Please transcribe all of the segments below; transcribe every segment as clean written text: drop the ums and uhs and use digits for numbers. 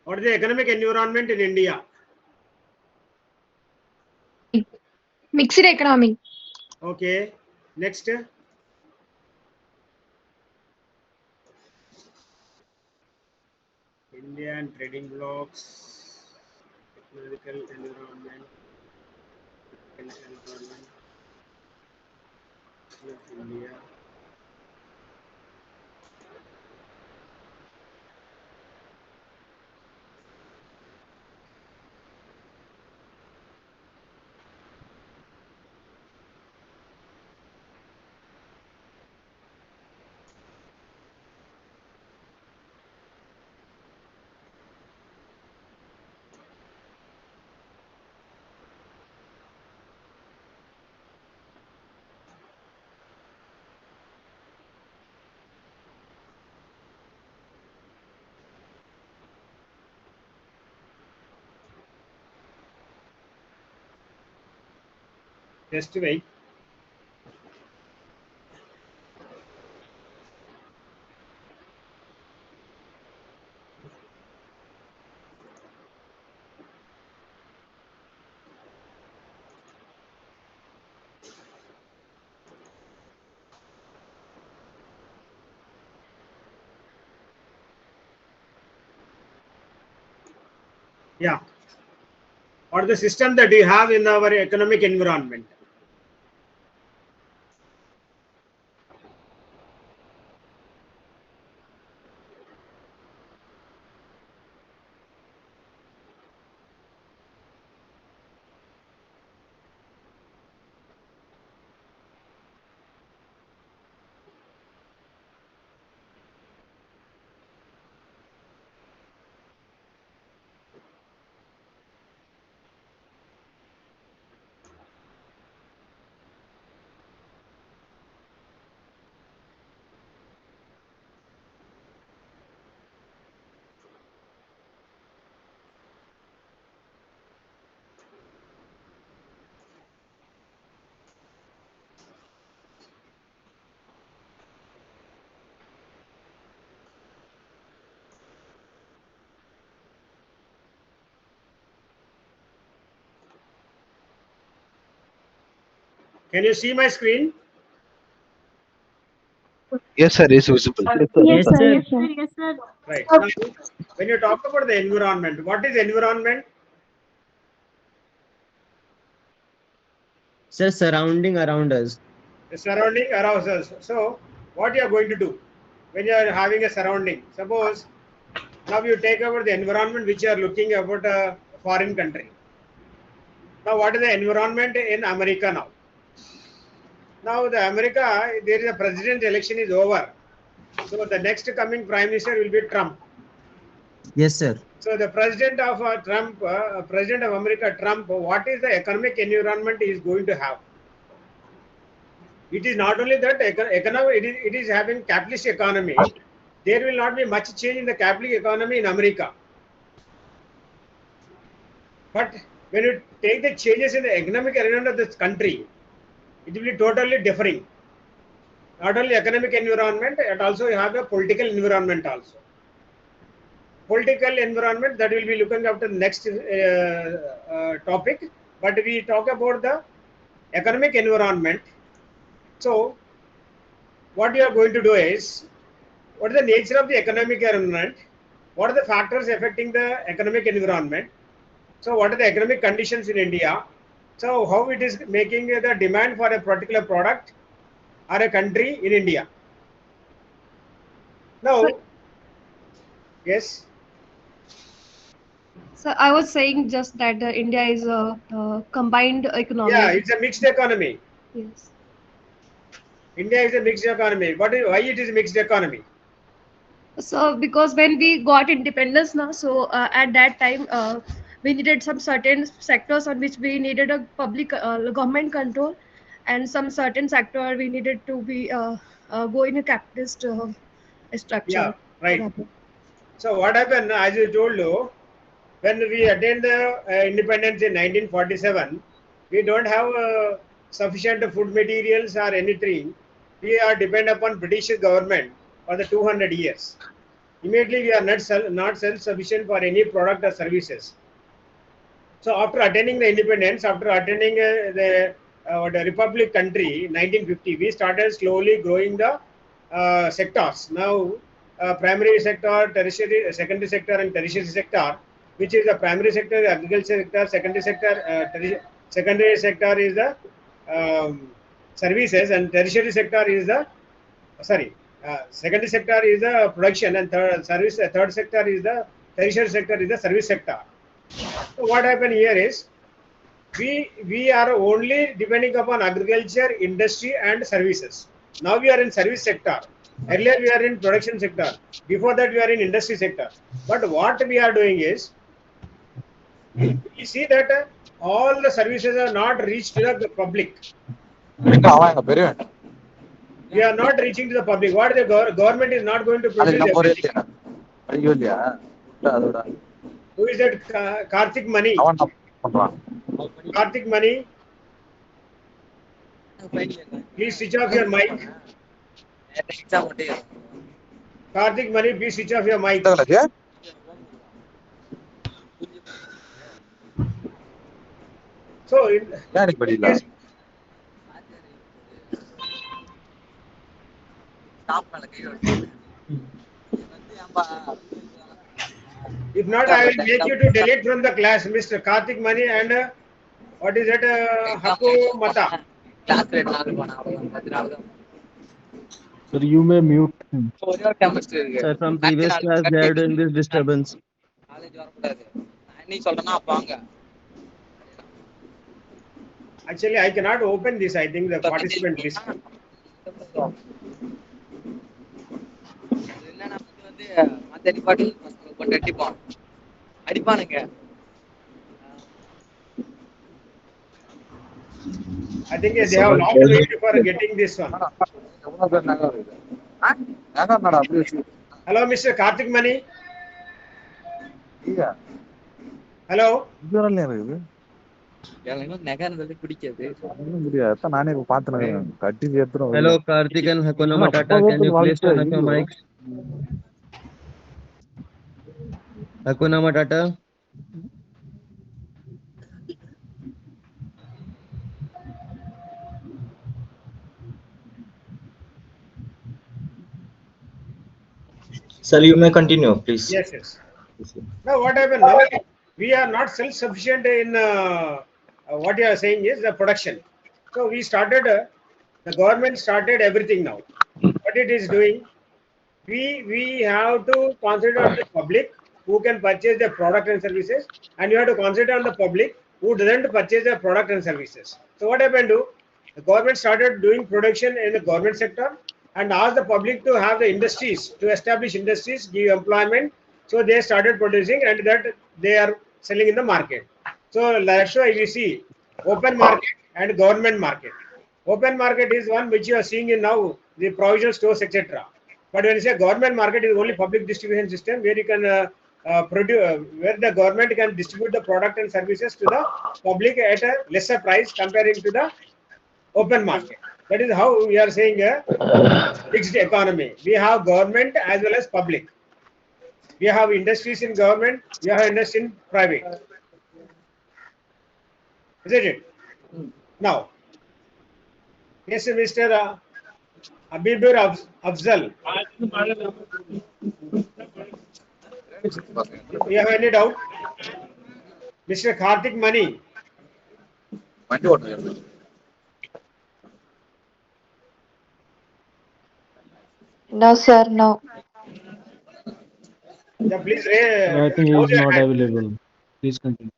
What is the economic environment in India? Mixed economy. Okay. Next. India and trading blocks. Technological environment. Environment of India. Just wait. Yeah. Or the system that we have in our economic environment. Can you see my screen? Yes, sir, is visible. Yes, Yes, sir. sir. Yes, sir. Yes, sir. Right. Now, when you talk about the environment, what is environment? Sir, surrounding around us. The surrounding around us. So, what you are going to do when you are having a surrounding? Suppose now you take over the environment which you are looking about a foreign country. Now, what is the environment in America now? Now, the America, there is a president election is over. So, the next coming prime minister will be Trump. Yes, sir. So, the president of America, Trump, what is the economic environment he is going to have? It is not only that economy, it is having capitalist economy. There will not be much change in the capitalist economy in America. But when you take the changes in the economic environment of this country, it will be totally differing. Not only economic environment, it also you have a political environment also. Political environment that will be looking after the next topic. But we talk about the economic environment. So what you are going to do is, what is the nature of the economic environment? What are the factors affecting the economic environment? So what are the economic conditions in India? So how it is making the demand for a particular product or a country in India? So, Now, yes, so I was saying just that India is a combined yeah, economy. it's a mixed economy. Yes. India is a mixed economy. Why it is a mixed economy? So because when we got independence now, so at that time we needed some certain sectors on which we needed a public government control, and some certain sector we needed to be go in a capitalist Yeah, structure. right. So what happened? As you told you, when we attained the independence in 1947, we don't have sufficient food materials or anything. We are dependent upon British government for the 200 years. Immediately we are not self-sufficient for any product or services. So after attaining the independence, after attaining the Republic country, 1950, we started slowly growing the sectors. Now, primary sector, tertiary, secondary sector, and tertiary sector. Which is the primary sector, the agriculture sector, secondary sector is the services, and tertiary sector is the sorry. Secondary sector is the production, and third sector is the tertiary sector is the service sector. So what happened here is we are only depending upon agriculture, industry, and services. Now we are in service sector. Earlier we are in production sector. Before that we are in industry sector. But what we are doing is we see that all the services are not reached to the public. எங்க அவன் எங்க பெரியவன் We are not reaching to the public. What the government is not going to அது produce நம்ம ஒரே everything. இல்லையா ஐயோ இல்லையா அதோட Who is that? Karthik Mani. அவன் என்ன பண்றான் Karthik Mani. Please switch off your mic. Karthik Mani, please switch off your mic. So, ஏன் எனக்கு படியில if not, I will make you to delete from the class, Mr. Karthik Mani and what is that? Hakku Mata. Sir, you may mute him. Sir, from previous class they are doing this disturbance. Actually, I cannot open this. I think the participant list. I think they have long to wait for getting this one. எவ்வளவு பேர் நகை இருக்குது நகை என்னடா அப்படி வச்சு Hello, Mr. Karthik Mani. ஐயா Hello. இது வரல இருக்குது ஒண்ணும் முடியாது அதான் நானே இப்ப பாத்துனேன் கட்டி ஏத்துறோம் Hello, Karthik and Hakuna Matata. Can you please turn off your mics? Hakuna Matata. Sir, you may continue, please. Yes, yes. Now, what happened now? We are not self-sufficient in what you are saying is the production. So we started. The government started everything now. What it is doing? We have to concentrate on the public who can purchase the product and services, and you have to concentrate on the public who doesn't purchase the product and services. So what happened to? The government started doing production in the government sector and asked the public to have the industries, to establish industries, give employment. So they started producing and that they are selling in the market. So that's why we see open market and government market. Open market is one which you are seeing in now the provision stores, etc. But when you say government market is only public distribution system where you can produce, where the government can distribute the product and services to the public at a lesser price comparing to the open market. That is how we are saying a fixed economy. We have government as well as public. We have industries in government, we have industries in private. Isn't it? Now, yes, Mr. Abibur Afzal. You have any doubt? Mr. Karthik Mani. வண்டி ஓட்டுறது No, sir, no. Yeah, please I think he is not available. Please continue.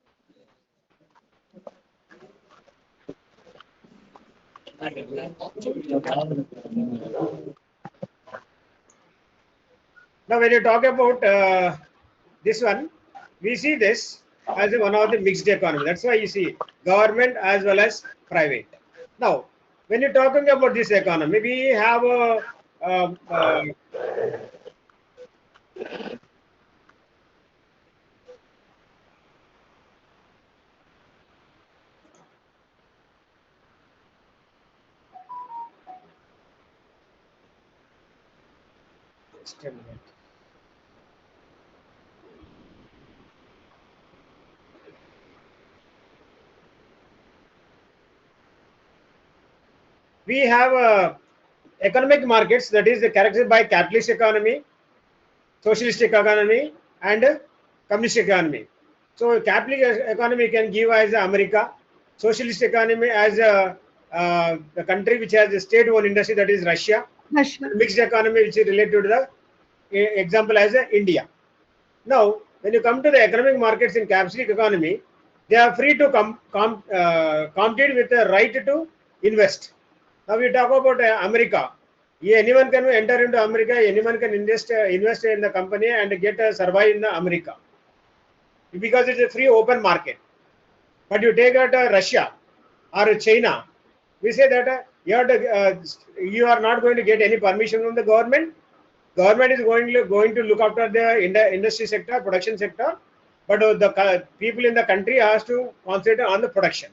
Now, when you talk about this one, we see this as one of the mixed economy. That's why you see government as well as private. Now, when you're talking about this economy, we have a just a minute. we have economic markets that is characterized by capitalist economy, socialist economy, and communist economy. So capitalist economy can give as America, socialist economy as the country which has a state-owned industry, that is Russia, Russia. mixed economy which is related to the example as India. Now, when you come to the economic markets in capitalist economy, they are free to compete with the right to invest. Now we talk about America. Yeah, anyone can enter into America. Anyone can invest in the company and get survive in the America, because it's a free open market. But you take out Russia or China, we say that you are not going to get any permission from the government. Government is going to look after the industry sector, production sector, but the people in the country has to concentrate on the production.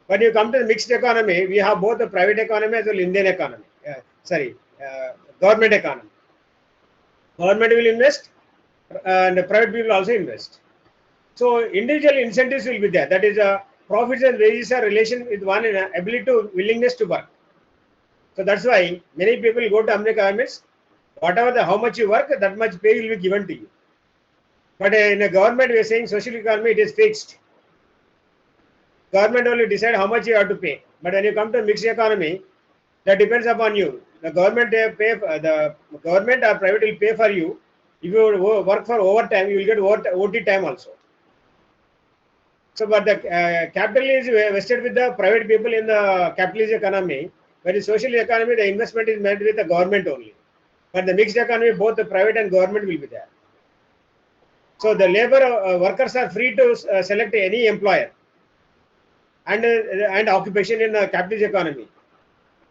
When you come to the mixed economy, we have both the private economy as well as Indian economy. Government economy. Government will invest, and the private people also invest. So individual incentives will be there. That is, profits and wages are relation with one in ability to willingness to work. So that's why many people go to America means whatever how much you work, that much pay will be given to you. But in a government, we are saying social economy, it is fixed. Government only decide how much you have to pay. But when you come to mixed economy, that depends upon you. The government the government or private will pay for you. If you work for overtime, you will get OT time also. So, but the capital is vested with the private people in the capitalist economy. But in social economy, the investment is made with the government only. But the mixed economy, both the private and government will be there. So the labor workers are free to select any employer and occupation in the capitalist economy.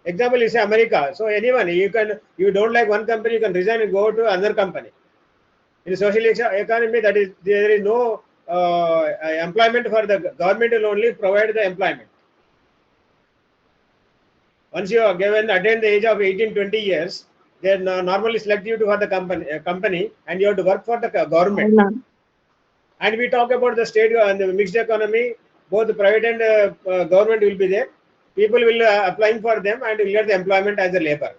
Example is America. So anyone, you don't like one company, you can resign and go to another company. In the social economy, that is, there is no employment for the government will only provide the employment. Once you are given attain the age of 18-20 years, they normally select you for the company, and you have to work for the government. And we talk about the state and the mixed economy, both the private and government will be there. People will applying for them and will get the employment as a labor.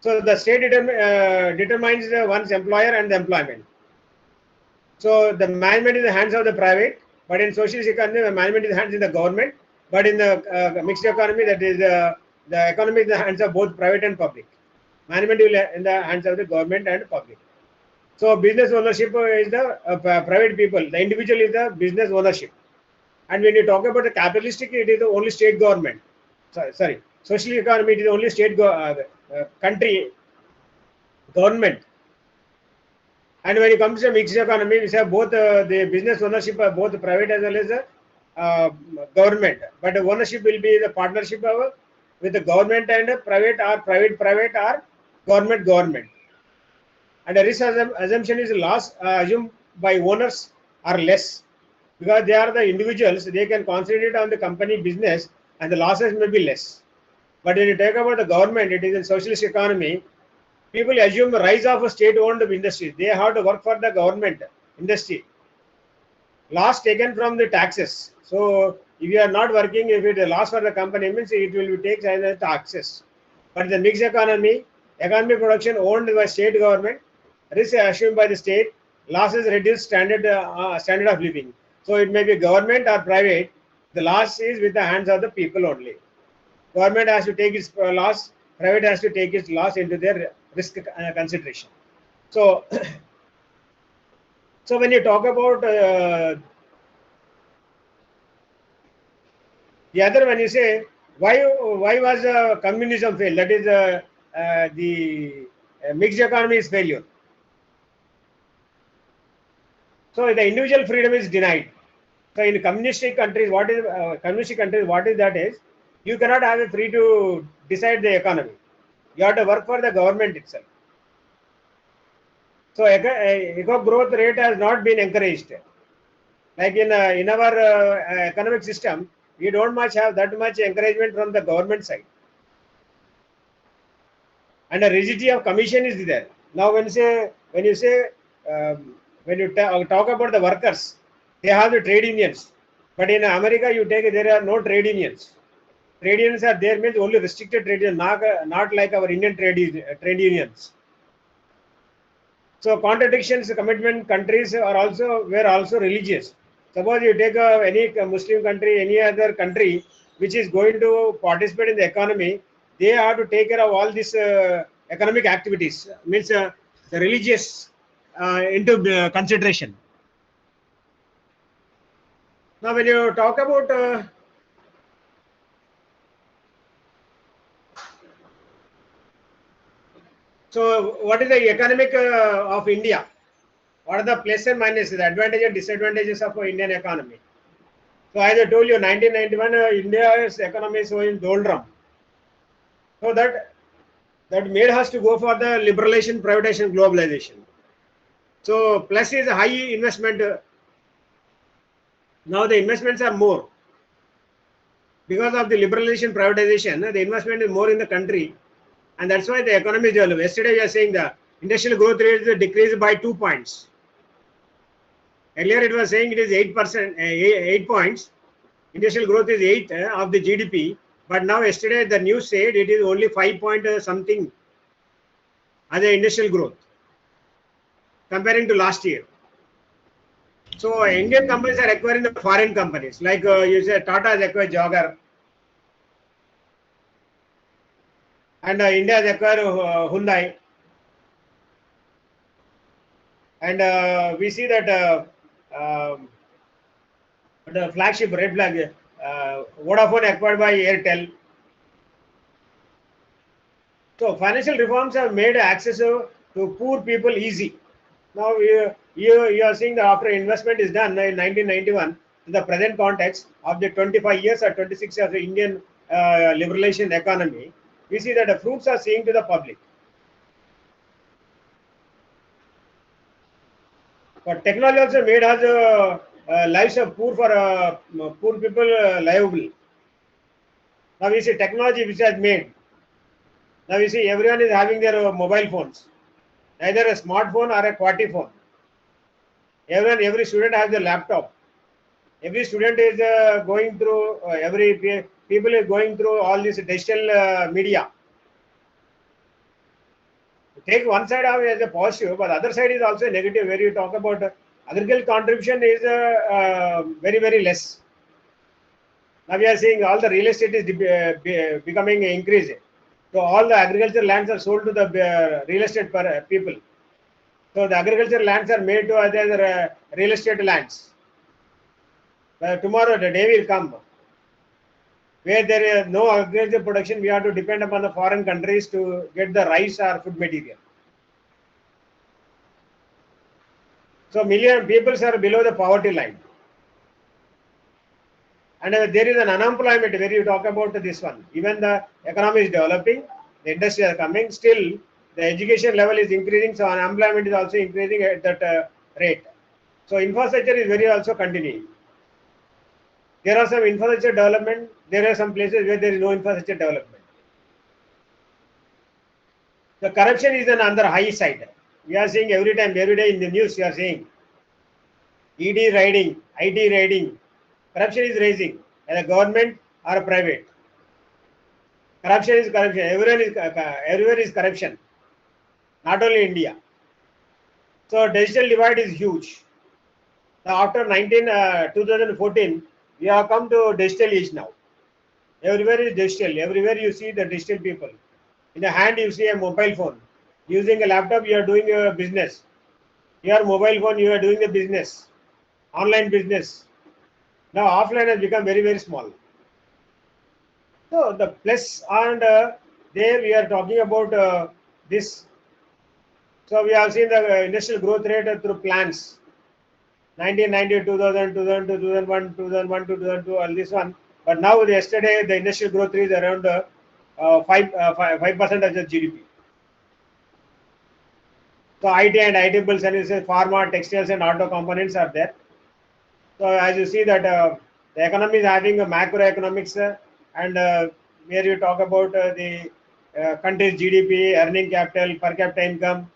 So the state determines one's employer and the employment. So the management is in the hands of the private, but in socialist economy, the management is in the hands of the government. But in the mixed economy, that is the economy is in the hands of both private and public. Management will in the hands of the government and public. So business ownership is the private people. The individual is the business ownership. And when you talk about the capitalistic, it is the only state government. Sorry, social economy, it is only state country government. And when it comes to mixed economy, we have both the business ownership of both private as well as the government. But the ownership will be the partnership with the government and private or private or government. And the risk assumption is loss assumed by owners are less, because they are the individuals, they can concentrate on the company business and the losses may be less. But when you talk about the government, it is a socialist economy. People assume the rise of a state-owned industry. They have to work for the government industry. Loss taken from the taxes. So if you are not working, if it is a loss for the company, means it will be taken as taxes. But the mixed economy, economic production owned by state government, risk assumed by the state, losses reduced standard of living. So it may be government or private. The loss is with the hands of the people only. Government has to take its loss, private has to take its loss into their risk consideration. So, so when you talk about the other one, you say why was communism failed? That is the mixed economy is failure. So the individual freedom is denied. So in communistic countries, what is that is, you cannot have a free to decide the economy. You have to work for the government itself. So economic growth rate has not been encouraged. Like in our economic system, we don't much have that much encouragement from the government side. And the rigidity of commission is there. Now when you talk about the workers, they have the trade unions. But in America, there are no trade unions. Trade unions are there means only restricted trade unions, not like our Indian trade unions. So contradictions, commitment countries were also religious. Suppose you take any Muslim country, any other country which is going to participate in the economy, they have to take care of all these economic activities. Means the religious into consideration. Now, when you talk about so, what is the economic of India? What are the plus and minuses, the advantages and disadvantages of Indian economy? So, as I told you, 1991, India's economy is in doldrum. So that made us to go for the liberalization, privatization, globalization. So plus is a high investment. Now the investments are more because of the liberalization, privatization. The investment is more in the country, and that's why the economy is developed. Yesterday we are saying the industrial growth rate is decreased by 2 points. Earlier it was saying it is 8%, 8 points. Industrial growth is 8 of the GDP, but now yesterday the news said it is only 5 point something as the industrial growth comparing to last year. So Indian companies are acquiring the foreign companies, like you said, Tata has acquired Jaguar, and India has acquired Hyundai, and we see that the flagship red flag, Vodafone acquired by Airtel. So financial reforms have made access to poor people easy. Now you are seeing that after investment is done in 1991, in the present context of the 25 years or 26 years of Indian liberalization economy, we see that the fruits are seeing to the public. But technology also made us lives of poor people livable. Now we see technology which has made. Now you see everyone is having their mobile phones, either a smartphone or a QWERTY phone. Every student has a laptop. Every student is going through, people is going through all this digital media. Take one side of it as a positive, but the other side is also negative, where you talk about agricultural contribution is very, very less. Now we are seeing all the real estate is becoming increasing. So all the agricultural lands are sold to the real estate people. So the agricultural lands are made to other real estate lands. Tomorrow the day will come where there is no agricultural production. We have to depend upon the foreign countries to get the rice or food material. So million people are below the poverty line. And there is an unemployment where you talk about this one. Even the economy is developing, the industry are coming, still the education level is increasing, so unemployment is also increasing at that rate. So infrastructure is very also continuing. There are some infrastructure development, there are some places where there is no infrastructure development. The corruption is on the high side. We are seeing every day in the news, you are seeing ED raiding, IT raiding. Corruption is rising, whether government or private. Corruption is corruption. Everywhere is corruption. Not only India. So digital divide is huge. Now after 2014, we have come to digital age now. Everywhere is digital. Everywhere you see the digital people. In the hand you see a mobile phone. Using a laptop you are doing a business. Your mobile phone you are doing the business. Online business. Now offline has become very, very small. So the plus and there we are talking about this. So we have seen the industrial growth rate through plans. 1990, 2000, 2002, 2001, 2001 to 2002, all this one. But now yesterday the industrial growth rate is around 5% of the GDP. So IT and IT services, pharma, textiles and auto components are there. So as you see that the economy is having a macroeconomics and where you talk about the country's GDP, earning capital, per capita income,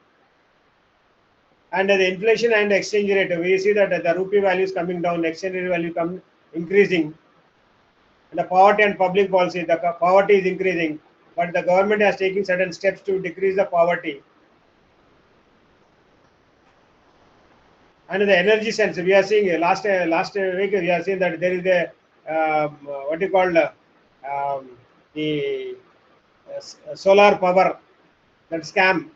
and the inflation and exchange rate. We see that the rupee value is coming down, exchange rate value increasing. And the poverty and public policy, the poverty is increasing, but the government is taking certain steps to decrease the poverty. And in the energy sense, we are seeing last week we are seeing that there is a what you call the solar power, that scam.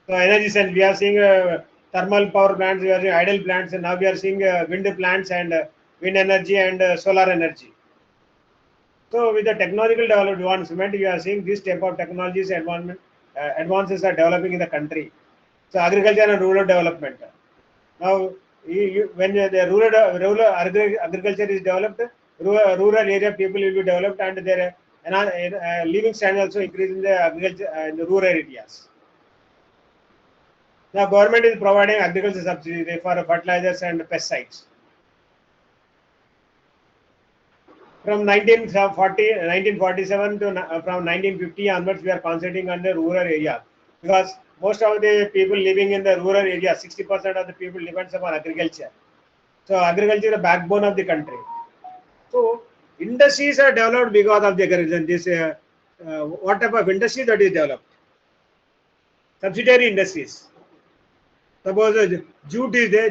So energy sense, we are seeing thermal power plants, we are seeing idle plants, and now we are seeing wind plants and wind energy and solar energy. So with the technological advancement, we are seeing this type of technologies advances are developing in the country. So agriculture and rural development. Now, when the agriculture is developed, rural area people will be developed, and their living standard also increase in the agriculture in the rural areas. Now, government is providing agriculture subsidy for fertilizers and pesticides. From 1947 to from 1950 onwards, we are concentrating on the rural area, because most of the people living in the rural area, 60% of the people depends upon agriculture. So agriculture is the backbone of the country. So industries are developed because of the agriculture. This what type of industry that is developed? Subsidiary industries. Suppose jute is there,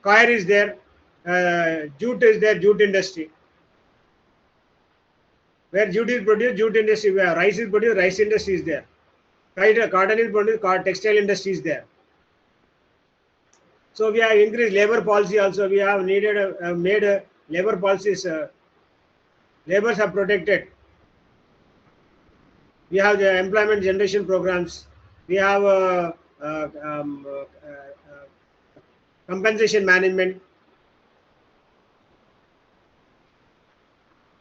coir is there, jute is there, jute industry. Where jute is produced, jute industry. Where rice is produced, rice industry is there. Cotton is produced, textile industry is there. So we have increased labor policy also. We have made labor policies. Laborers are protected. We have the employment generation programs. We have compensation management.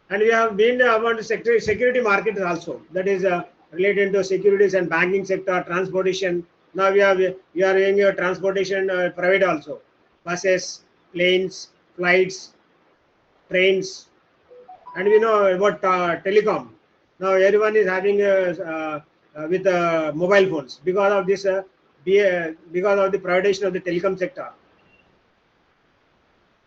And we have been about security markets also. That is related to securities and banking sector, transportation. Now we are doing transportation private also. Buses, planes, flights, trains. And we know about telecom. Now everyone is having with mobile phones because of this, because of the privatization of the telecom sector.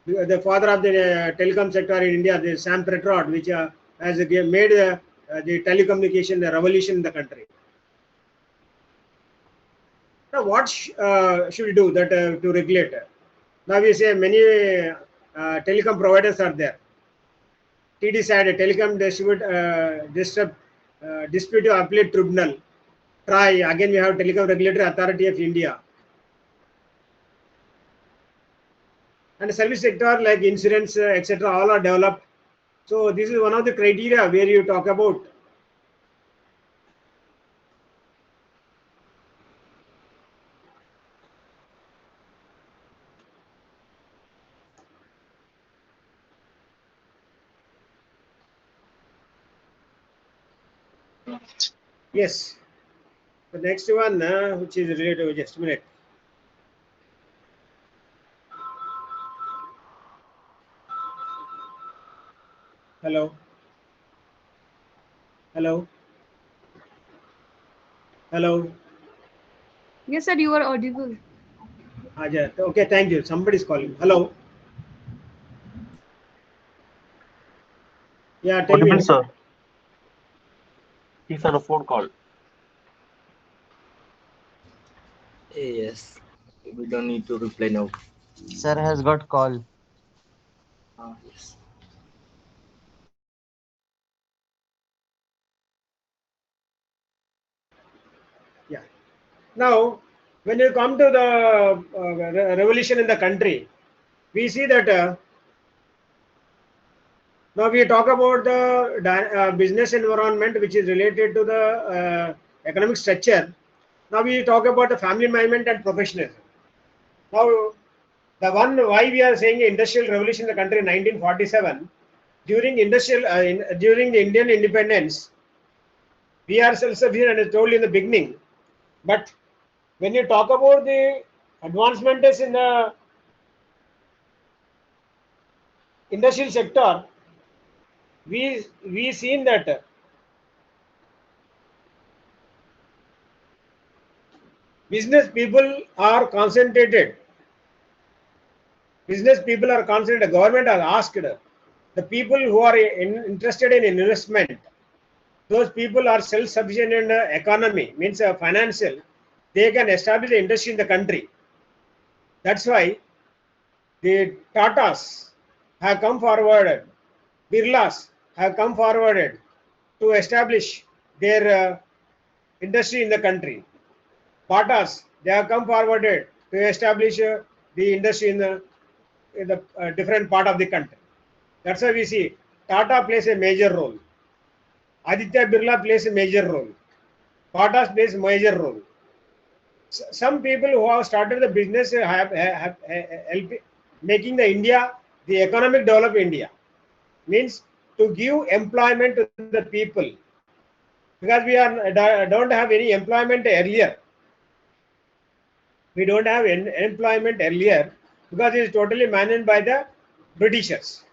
The father of the telecom sector in India, the Sam Petrod, which has made the telecommunication the revolution in the country. Now, what should we do that to regulate? Now we say many telecom providers are there. TDSAT, Telecom Dispute Appellate Tribunal. TRAI, again we have Telecom Regulatory Authority of India. And the service sector like insurance, etc., all are developed. So this is one of the criteria where you talk about. Yes. The next one, which is related to, just a minute. Hello. Hello. Hello. Yes, sir, you are audible. Ajay. Okay, thank you. Somebody's calling. Hello. Yeah, tell Audible, me. sir. He's on a phone call. Yes. We don't need to reply now. Sir has got call. Yes. Yeah. Now, when you come to the revolution in the country, we see that now we talk about the business environment, which is related to the economic structure. Now we talk about the family management and professionalism. Now, the one why we are saying industrial revolution in the country in 1947, during during the Indian independence, we are self-sufficient, as told in the beginning. But when you talk about the advancements in the industrial sector, we seen that business people are concentrated. Business people are concentrated. The government has asked the the people who are interested in investment, those people are self-sufficient in economy, means financial, they can establish the industry in the country. That's why the Tatas have come forward, Birlas have come forward to establish their industry in the country. Batas, they have come forward to establish the industry in the different part of the country. That's why we see Tata plays a major role. Aditya Birla plays a major role. Batas plays a major role. Some people who have started the business have helped making the India, the economic develop India, means to give employment to the people, because we don't have any employment earlier. We don't have employment earlier because it is totally managed by the Britishers.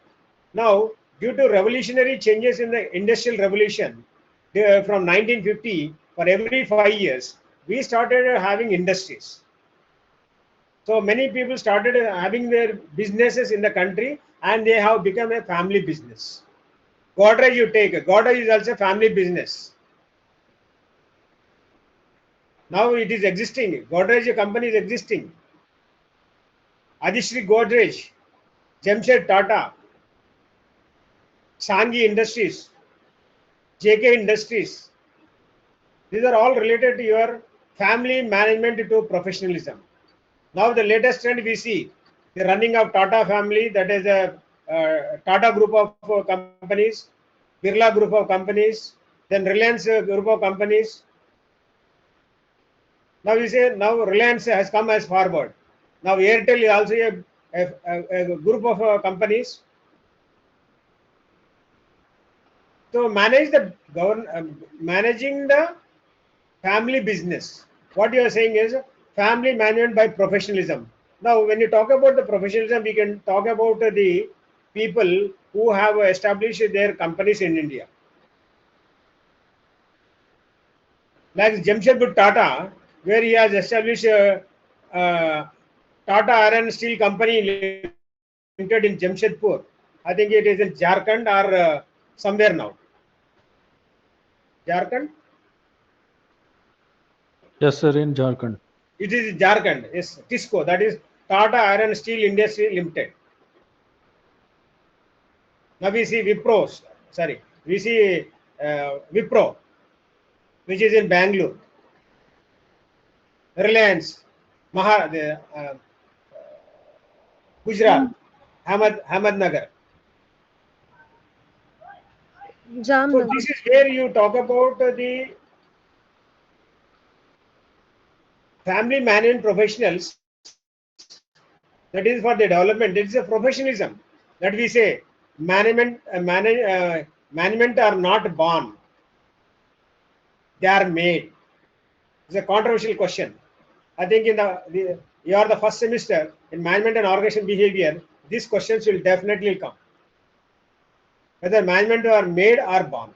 Now, due to revolutionary changes in the Industrial Revolution from 1950, for every 5 years, we started having industries. So many people started having their businesses in the country, and they have become a family business. Godrej you take, Godrej is also a family business. Now it is existing. Godrej company is existing. Adishri Godrej, Jamshed Tata, Sanghi Industries, JK Industries. These are all related to your family management to professionalism. Now the latest trend we see, the running of Tata family, that is a Tata group of companies, Birla group of companies, then Reliance group of companies. Now we say now Reliance has come as forward. Now Airtel is also a group of companies. So managing the family business. What you are saying is family management by professionalism. Now, when you talk about the professionalism, we can talk about the people who have established their companies in India. Like Jamshedpur Tata, where he has established Tata Iron Steel Company Limited in Jamshedpur. I think it is in Jharkhand or somewhere now. Jharkhand? Yes, sir, in Jharkhand. It is Jharkhand. Yes, TISCO, that is Tata Iron Steel Industry Limited. Now we see Wipro, Wipro, which is in Bangalore. Reliance, Gujarat, Ahmednagar. So Jamnagar. this is where you talk about the family management professionals. That is for the development. It is a professionalism that we say management are not born; they are made. It's a controversial question. I think you are the first semester in management and organization behavior. These questions will definitely come. Whether management are made or born.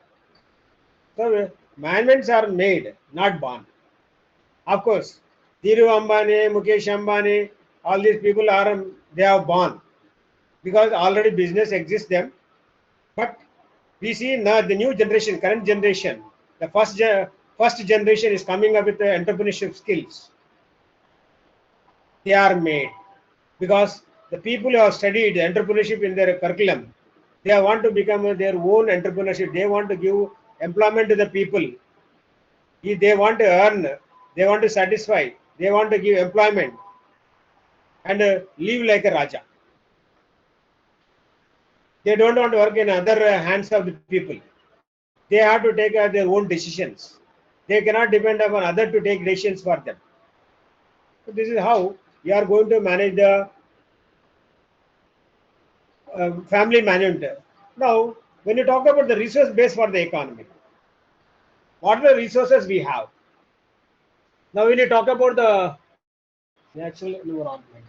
So managements are made, not born. Of course, Dhiru Ambani, Mukesh Ambani, all these people they are born because already business exists them. But we see now the new generation, current generation, the first generation is coming up with the entrepreneurship skills. They are made because the people who have studied entrepreneurship in their curriculum, they want to become their own entrepreneurship. They want to give employment to the people. If they want to earn, they want to satisfy, they want to give employment and live like a Raja. They don't want to work in other hands of the people. They have to take their own decisions. They cannot depend upon others to take decisions for them. So this is how you are going to manage the family management. Now, when you talk about the resource base for the economy, what are the resources we have? Now, when you talk about the natural environment,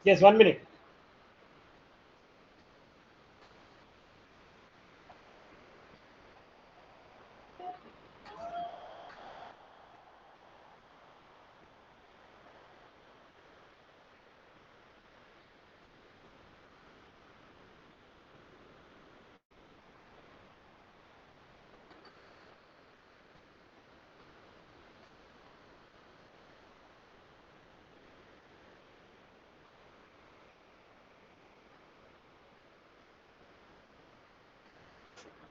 Yes, 1 minute.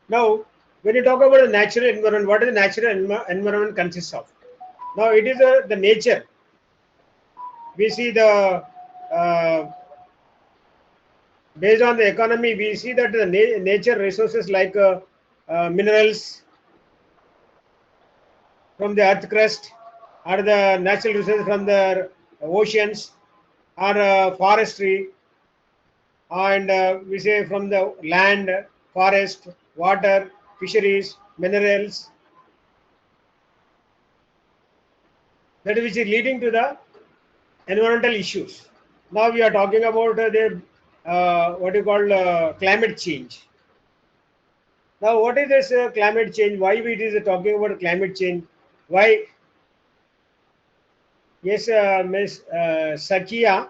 Now, when you talk about the natural environment, what is the natural environment consists of? Now, it is the nature. We see the based on the economy, we see that the nature resources like minerals from the earth crust, or the natural resources from the oceans, or forestry, and we say from the land, forest, water, fisheries, minerals, that which is leading to the environmental issues. Now we are talking about the what you call climate change. Now, what is this climate change? Why it is talking about climate change? Why? Yes, Miss Sakia.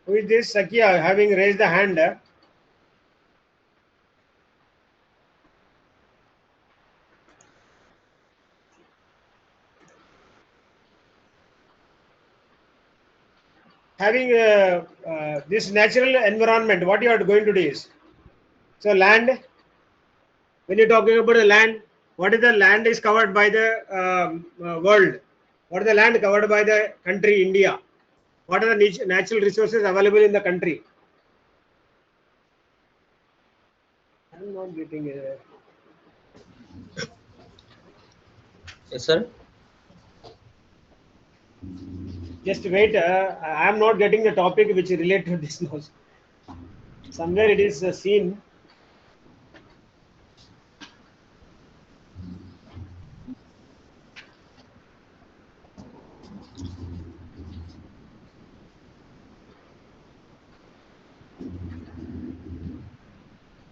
Who is this Sakia having raised the hand? Having this natural environment, what you are going to do is, so land, when you're talking about the land, what is the land is covered by the world? What is the land covered by the country India? What are the natural resources available in the country? I'm not getting Yes, sir. just wait. I am not getting the topic which is related to this now. Somewhere it is seen.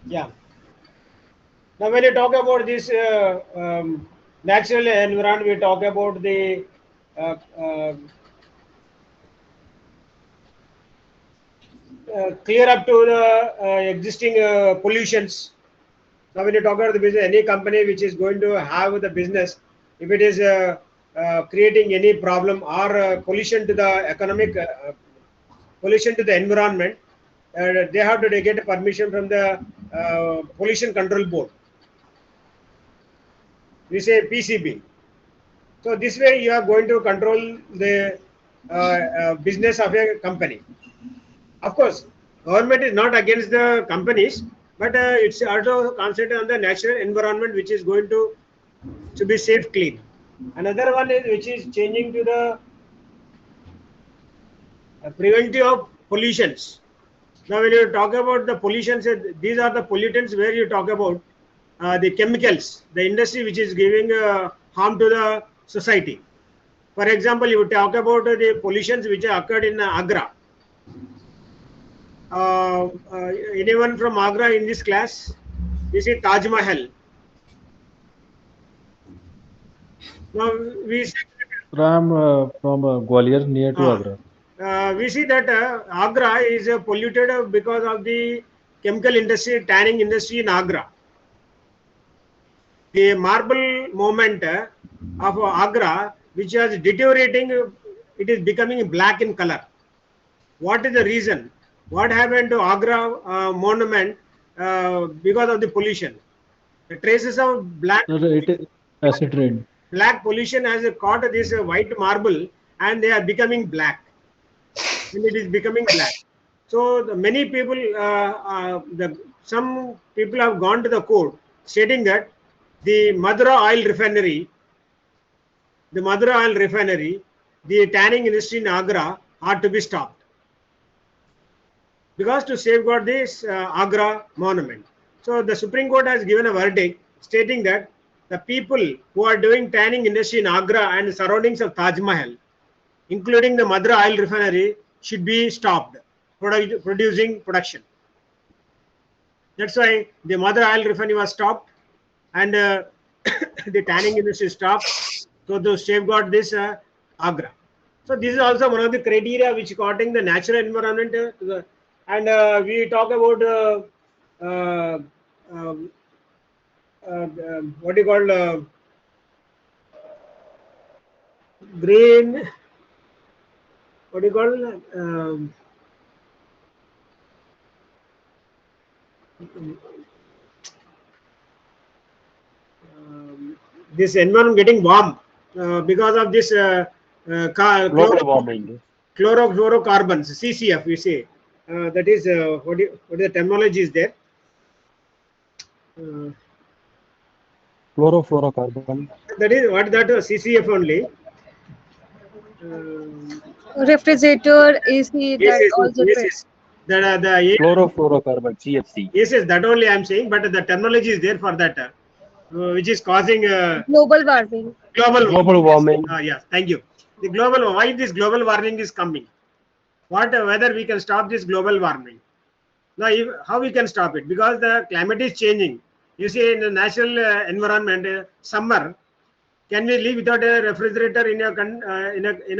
Yeah. Now, when you talk about this natural environment, we talk about the uh, uh, clear up to the existing pollutions. Now, when you talk about the business, any company which is going to have the business, if it is creating any problem or pollution to the economic, pollution to the environment, they have to get a permission from the pollution control board. We say PCB. So this way you are going to control the business of a company. Of course, government is not against the companies, but it's also concentrated on the natural environment which is going to be safe, clean. Another one is which is changing to the preventive of pollutions. Now, when you talk about the pollutions, these are the pollutants where you talk about the chemicals, the industry which is giving harm to the society. For example, you talk about the pollutions which occurred in Agra. Anyone from Agra in this class? This is Taj Mahal. Now we see, I'm from Gwalior, near to uh, Agra. we see that Agra is polluted because of the chemical industry, tanning industry in Agra. The marble movement of Agra, which is deteriorating, it is becoming black in color. What is the reason? What happened to Agra monument because of the pollution? The traces of Sir, it is acid rain. black pollution has caught this white marble, and they are becoming black, and it is becoming black. So many people, some people have gone to the court stating that the Madura oil refinery, the tanning industry in Agra are to be stopped because to safeguard this Agra monument. So the Supreme Court has given a verdict stating that the people who are doing tanning industry in Agra and the surroundings of Taj Mahal, including the Madra Oil Refinery, should be stopped producing production. That's why the Madra Oil Refinery was stopped and the tanning industry stopped. So to safeguard this Agra. So this is also one of the criteria which according the natural environment and we talk about what do you call green, what do you call this environment getting warm because of this Global warming. chlorofluorocarbons, CCF, we say. That is what the terminology is there. Chlorofluorocarbon. That is what that CCF only. Refrigerator, AC, Yes, that yes, also yes, depends. yes. The Chlorofluorocarbon, CFC. yes, yes, that only I am saying, but the terminology is there for that, which is causing Global warming. Global warming. Yeah, thank you. The global, why this global warming is coming? Whether we can stop this global warming? Now, how we can stop it? Because the climate is changing. You see, in the natural environment, summer, can we live without a refrigerator in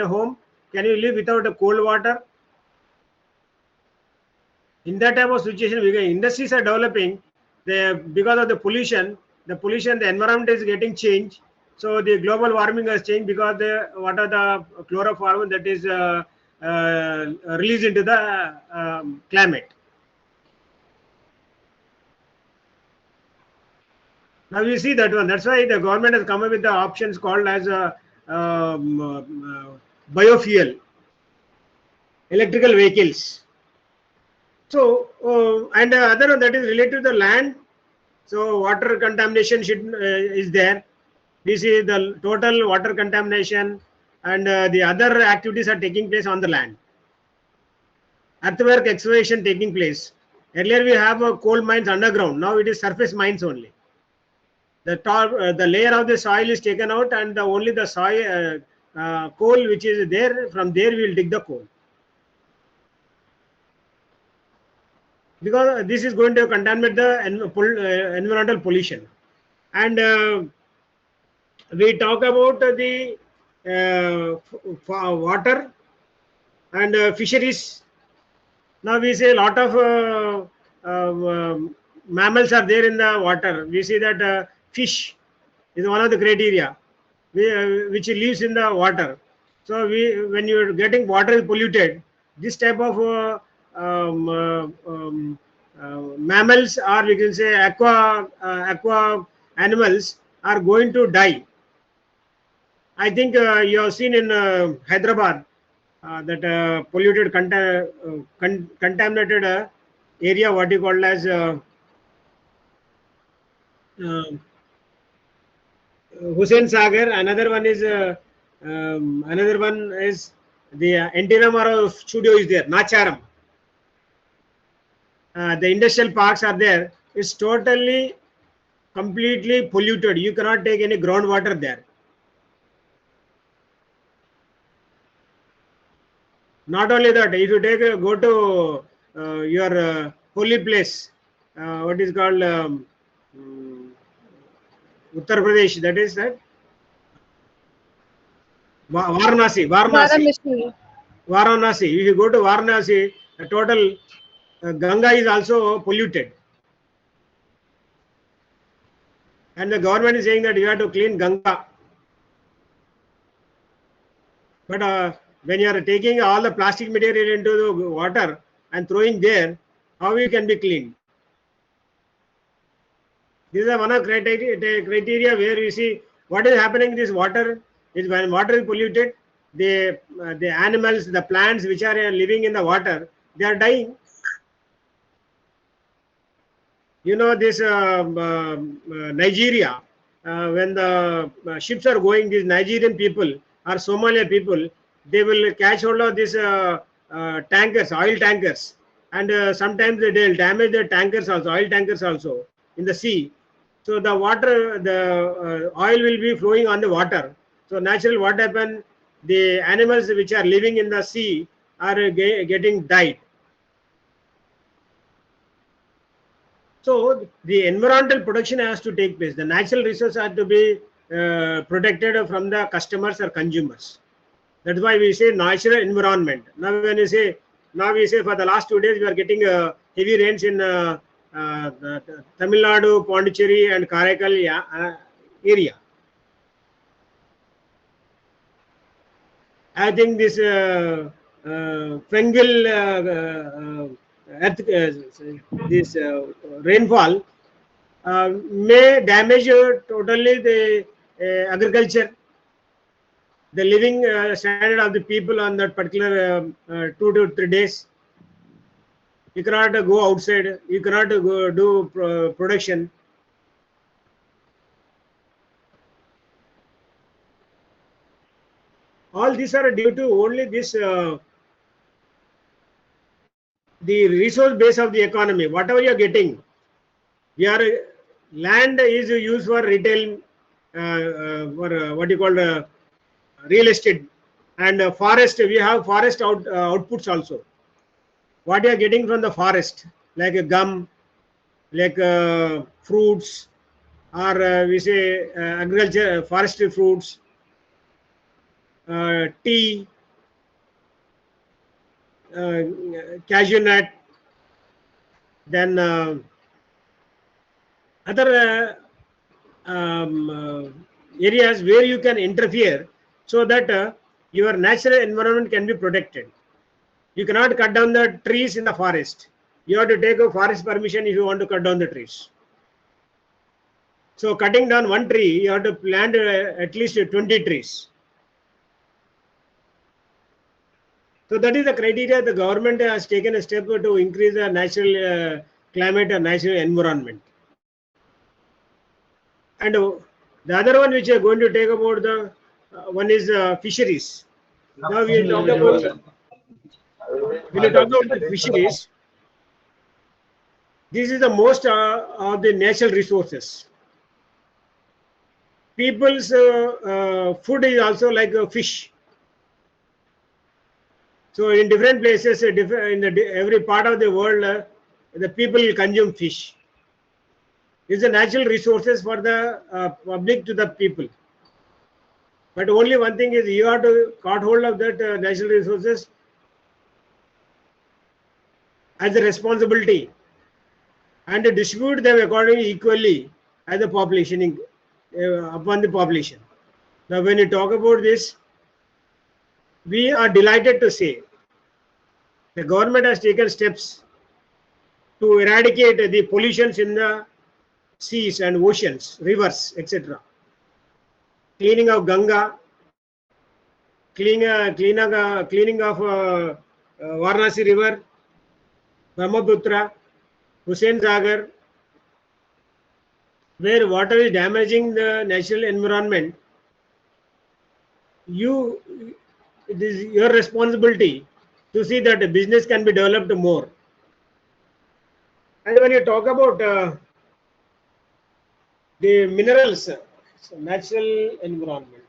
a home? Can you live without a cold water? In that type of situation, industries are developing. Because of the pollution, the environment is getting changed. So the global warming has changed because what are the chlorofluorocarbon that is released into the climate. Now you see that one. That's why the government has come up with the options called as biofuel, electrical vehicles. So and other one that is related to the land. So water contamination is there. We see the total water contamination and the other activities are taking place on the land. Earthwork excavation taking place. Earlier we have coal mines underground. Now it is surface mines only. The layer of the soil is taken out and only the soil coal which is there, from there we will dig the coal. Because this is going to contaminate the environmental pollution. And we talk about the water and fisheries. Now we say a lot of mammals are there in the water. We see that fish is one of the criteria which lives in the water. So when you are getting water polluted, this type of mammals, or we can say aqua animals, are going to die. I think you have seen in Hyderabad that polluted contaminated area, what you call as Hussain Sagar. Another one is the NT Ramarao studio is there, Nacharam. The industrial parks are there. It's totally, completely polluted. You cannot take any groundwater there. Not only that, if you go to your holy place, what is called Uttar Pradesh, that is that Varanasi. If you go to Varanasi, the total Ganga is also polluted. And the government is saying that you have to clean Ganga. But when you are taking all the plastic material into the water and throwing there, how you can be cleaned? These are one of criteria where you see what is happening in this water. Is when water is polluted, the animals, the plants which are living in the water, they are dying. You know this Nigeria, when the ships are going, these Nigerian people or Somalia people, they will catch hold of these tankers, oil tankers, and sometimes they will damage the tankers also, oil tankers also. in the sea. So the water, the oil will be flowing on the water. So naturally, what happen? The animals which are living in the sea are getting died. So the environmental protection has to take place. The natural resources are to be protected from the customers or consumers. That's why we say natural environment. Now when we say, for the last 2 days we are getting heavy rains in Tamil Nadu, Pondicherry and Karaikal area. I think this Fengal this rainfall may damage totally the agriculture, the living standard of the people on that particular 2 to 3 days. You cannot go outside, you cannot go do production. All these are due to only this the resource base of the economy. Whatever you are getting, land is used for retail, for what you call real estate, and forest. We have forest outputs also. What you are getting from the forest, like a gum, like fruits, or we say agriculture, forestry fruits, tea, cashew nut, then other areas where you can interfere so that your natural environment can be protected. You cannot cut down the trees in the forest. You have to take a forest permission if you want to cut down the trees. So cutting down one tree, you have to plant at least 20 trees. So that is the criteria. The government has taken a step to increase the natural climate and natural environment. And the other one which we are going to take about the one is fisheries. Now we will talk about the fisheries. This is the most of the natural resources. People's food is also like fish. So in different places, in every part of the world, the people consume fish. It's a natural resources for the public to the people. But only one thing is you have to cut hold of that natural resources as a responsibility and to distribute them accordingly equally as the population upon the population. Now, when you talk about this, we are delighted to say the government has taken steps to eradicate the pollutions in the seas and oceans, rivers, etc. Cleaning of Ganga, cleaning of Varanasi River, Brahmaputra, Hussain Sagar, where water is damaging the natural environment. It is your responsibility to see that the business can be developed more. And when you talk about the minerals, natural environment.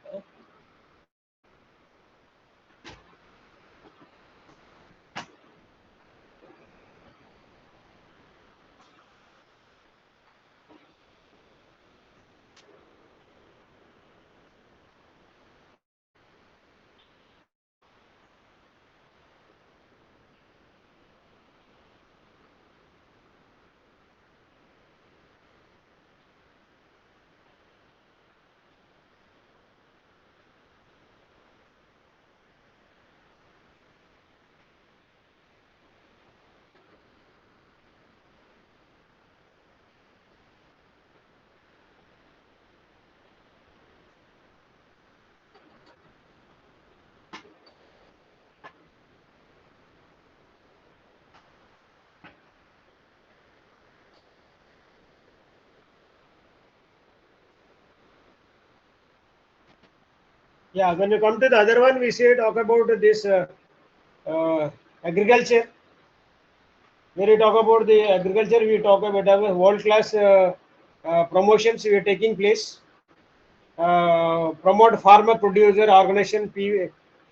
Yeah, when you come to the other one, we say talk about this agriculture. When we talk about the agriculture, we talk about world-class promotions we are taking place. Promote farmer producer organization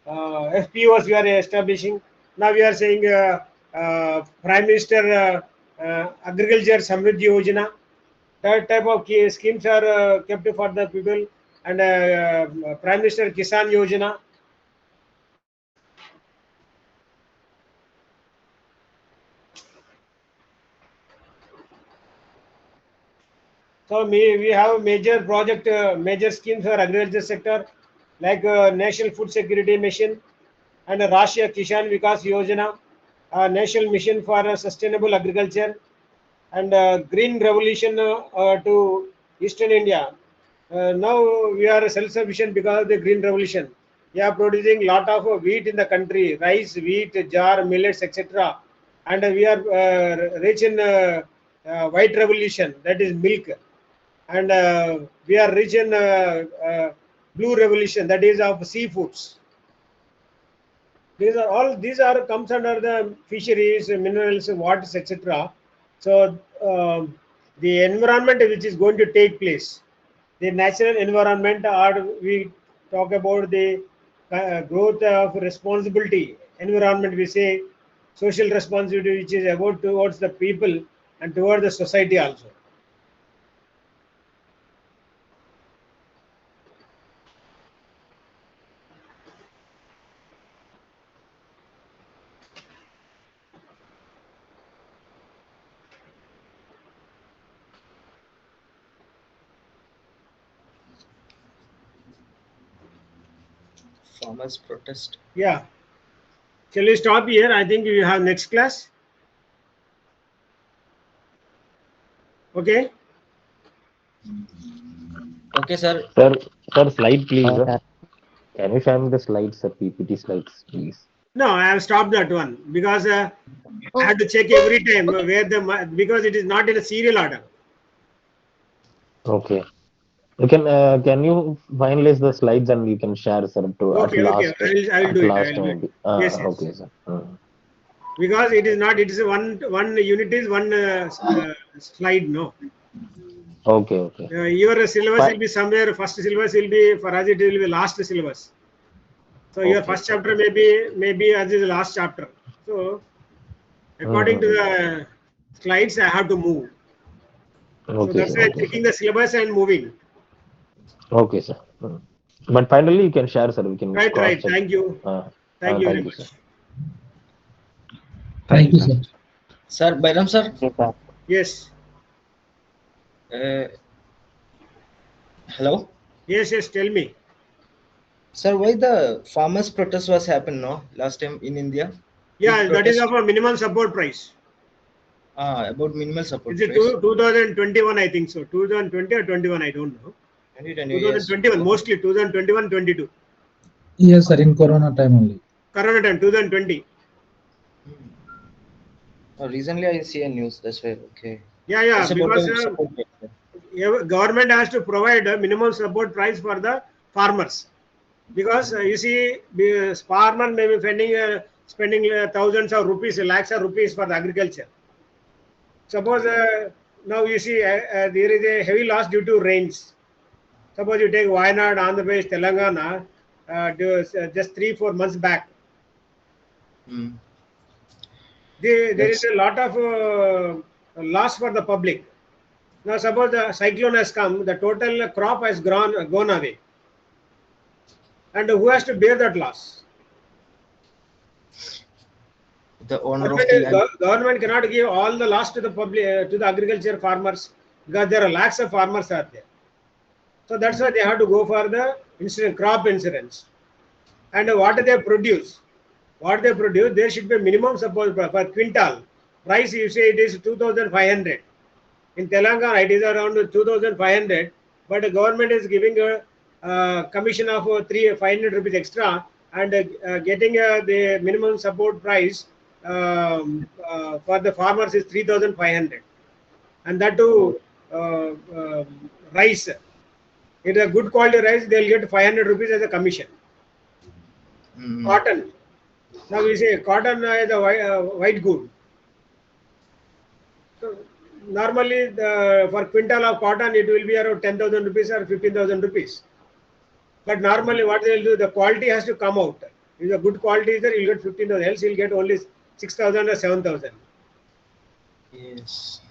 FPOs we are establishing. Now we are saying Prime Minister Agriculture Samriddhi Yojana. That type of schemes are kept for the people, and Prime Minister Kisan Yojana. So we have a major project, major schemes for agriculture sector, like National Food Security Mission and Rashtriya Kishan Vikas Yojana, National Mission for Sustainable Agriculture, and Green Revolution to Eastern India. Now we are self-sufficient because of the Green Revolution. We are producing lot of wheat in the country, rice, wheat, jar, millets, etc. And we are rich in white revolution, that is milk, and we are rich in blue revolution, that is of seafoods. These are comes under the fisheries, minerals, waters, etc. So the environment which is going to take place, the natural environment, or we talk about the growth of responsibility environment, we say social responsibility, which is about towards the people and towards the society also. Farmers protest. Yeah. Shall we stop here? I think we have next class. Okay. Okay, sir. Sir, slide please. Can you share me the slides, sir? PPT slides, please. No, I have stopped that one because I had to check every time where because it is not in a serial order. Okay. You can you finalize the slides and you can share, sir, to Okay, okay. I will do it. I will do it. maybe. Yes, yes. Okay, sir. Because it is not. It is one unit is one slide. No. Okay. Your syllabus Fine. will be somewhere. First syllabus will be for us. It will be last syllabus. So your first chapter maybe as is the last chapter. So according to the slides, I have to move. So Okay, that's sir. why I'm Okay, checking the syllabus and moving. okay, sir. But finally, you can share, sir. We can Right. cross check. Thank you. Thank you very Thank you, much. sir. Thank you, sir. Sir, Bairam sir. Yes. Hello. Yes. Tell me. Sir, why the farmers protest was happened no last time in India? Yeah, Big that is protest. of a minimum support price. About minimal support Is it price. 2021? I think so. 2020 or 21? I don't know. 2021, mostly 2021, 22. Yes, sir. In Corona time only. Corona time, 2020. Recently, I see a news. That's why. Okay. Yeah. It's about Because the support price. government has to provide a minimum support price for the farmers. Because you see, the farmer may be spending thousands of rupees, lakhs of rupees for the agriculture. Suppose now you see there is a heavy loss due to rains. Suppose you take Wayanad, Andhra Pradesh, Telangana, just 3-4 months back. There is a lot of loss for the public. Now suppose the cyclone has come, the total crop has gone away. And who has to bear that loss? The owner of the land. Government cannot give all the loss to the public, to the agriculture farmers, because there are lakhs of farmers out there. So that's why they have to go for the crop insurance. And what they produce, there should be minimum support per quintal. Price, you say it is 2,500. In Telangana, it is around 2,500, but the government is giving a commission of 500 rupees extra and getting the minimum support price for the farmers is 3,500. And that too, rice. It is a good quality rice, they will get 500 rupees as a commission. Cotton. Now we say cotton is a white good. So normally, for quintal of cotton, it will be around 10,000 rupees or 15,000 rupees. But normally, what they will do, the quality has to come out. If the good quality is there, you'll get 15,000. Else, you'll get only 6,000 or 7,000. Yes,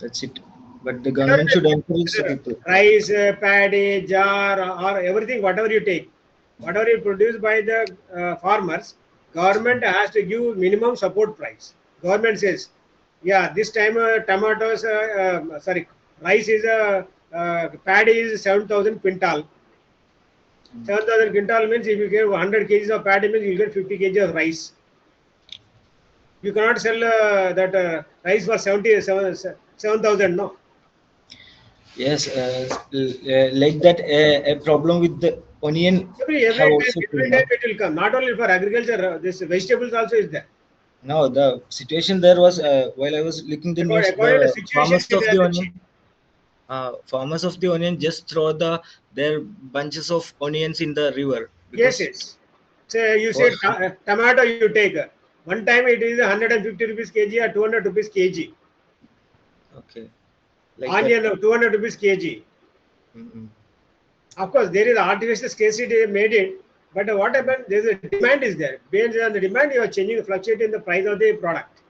that's it. But the government should encourage the people. Rice, paddy, jar, or everything, whatever you take, whatever you produce by the farmers, government has to give minimum support price. Government says, yeah, this time tomatoes, rice is paddy is 7,000 quintal. 7,000 quintal means if you give 100 kgs of paddy means you get 50 kg of rice. You cannot sell that rice for 7,000, no. Yes, like that, a problem with the onion Every have time, also every been. time it will come. Not only for agriculture, this vegetables also is there. No, the situation there was while I was looking the news, According to the situation, farmers of it the has to onion, farmers of the onion just throw their bunches of onions in the river yes, because yes. So you for, said tomato you take. One time it is 150 rupees kg or 200 rupees kg. okay, like Onion that. 200 rupees kg. Mm-mm. Of course, there is artificial scarcity made it, but what happened? There is a demand is there. Based on the demand, you are changing, fluctuating the price of the product.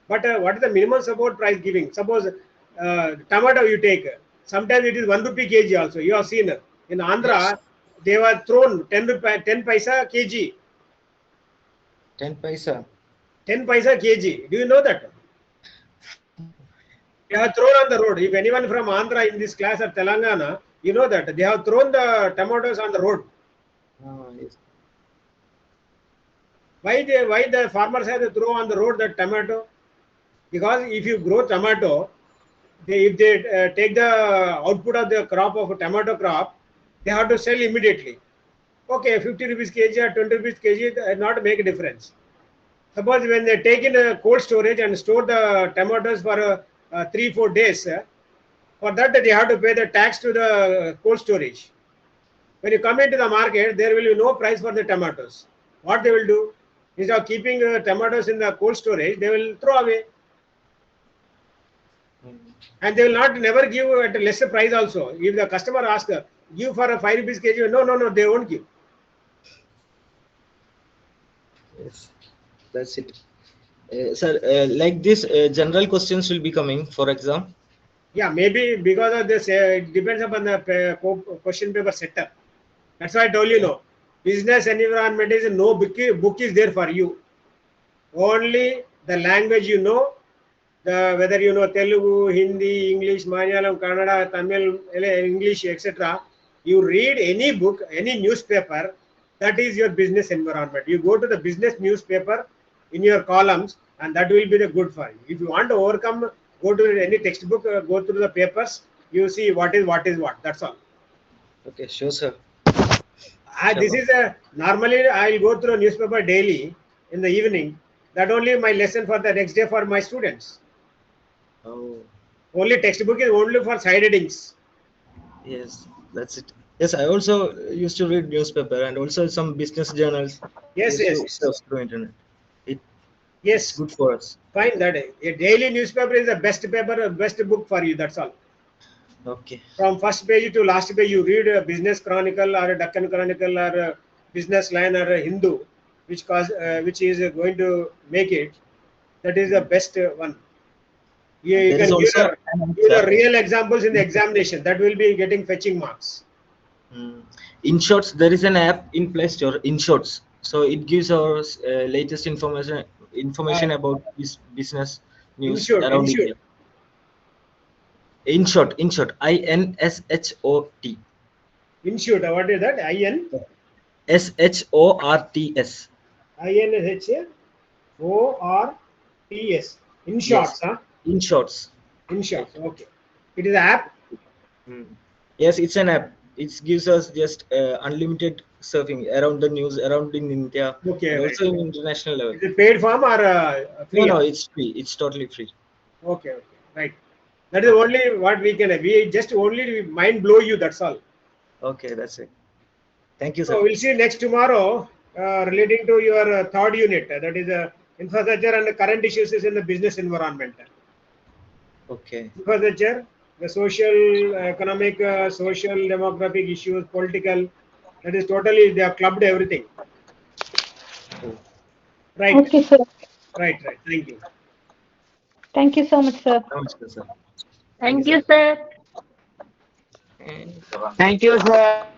But what is the minimum support price giving? Suppose tomato you take. Sometimes it is 1 rupee kg also. You have seen in Andhra, Yes, they were thrown 10 paisa kg. 10 paisa. 10 paisa kg. Do you know that? They have thrown on the road. If anyone from Andhra in this class or Telangana, you know that they have thrown the tomatoes on the road. Yes. Why the farmers have to throw on the road that tomato? Because if you grow tomato, if they take the output of the crop of a tomato crop, they have to sell immediately. Okay, 50 rupees kg or 20 rupees kg not make a difference. Suppose when they take in a cold storage and store the tomatoes for 3-4 days, for that they have to pay the tax to the cold storage. When you come into the market, there will be no price for the tomatoes. What they will do? Instead of keeping tomatoes in the cold storage, they will throw away. And they will not never give at a lesser price also. If the customer asks, give for a 5 rupees kg, no, they won't give. Yes, that's it. Sir, like this, general questions will be coming for exam. Yeah, maybe because of this, it depends upon the question paper setup. That's why I told you no. Business environment is no book is there for you. Only the language you know, whether you know Telugu, Hindi, English, Malayalam, Kannada, Tamil, English, etc. You read any book, any newspaper, that is your business environment. You go to the business newspaper in your columns, and that will be the good for you. If you want to overcome, go to any textbook, go through the papers, you see what is what. That's all. Okay, sure, sir. This is normally I will go through a newspaper daily in the evening. That only my lesson for the next day for my students. Oh, Only textbook is only for side headings. yes, that's it. Yes, I also used to read newspaper and also some business journals. Yes, Used yes, to yes. surf through internet. It's Yes. good for us. Fine. That a daily newspaper is the best paper, best book for you. That's all. Okay. From first page to last page, you read a Business Chronicle or a Deccan Chronicle or a Business Line or a Hindu, which is going to make it. That is the best one. You There is can give also an the app, real examples in the examination. That will be getting fetching marks. In Shorts, there is an app in Play Store, In Shorts. So it gives our latest information about this business news Insured. around India. InShot, INSHOT. Insured. What is that? SHORTS. INSHORTS. In shorts, Yes, huh? In Shorts. In shorts. Okay. It is an app. Yes, it's an app. It gives us just unlimited surfing around the news around in India Okay. and Right. also in international level. Is it paid form or free? No, it's free. It's totally free. Okay. Right. That is only what we can. We just only mind blow you. That's all. Okay, that's it. Thank you, So sir. we'll see next tomorrow relating to your third unit. That is infrastructure and current issues is in the business environment. Okay. Infrastructure, the social, economic, social, demographic issues, political. That is totally they have clubbed everything. Right, Okay, sir. right. Thank you. Thank you so much, sir. Namaskar, sir. Thank you, sir. And Thank you, sir.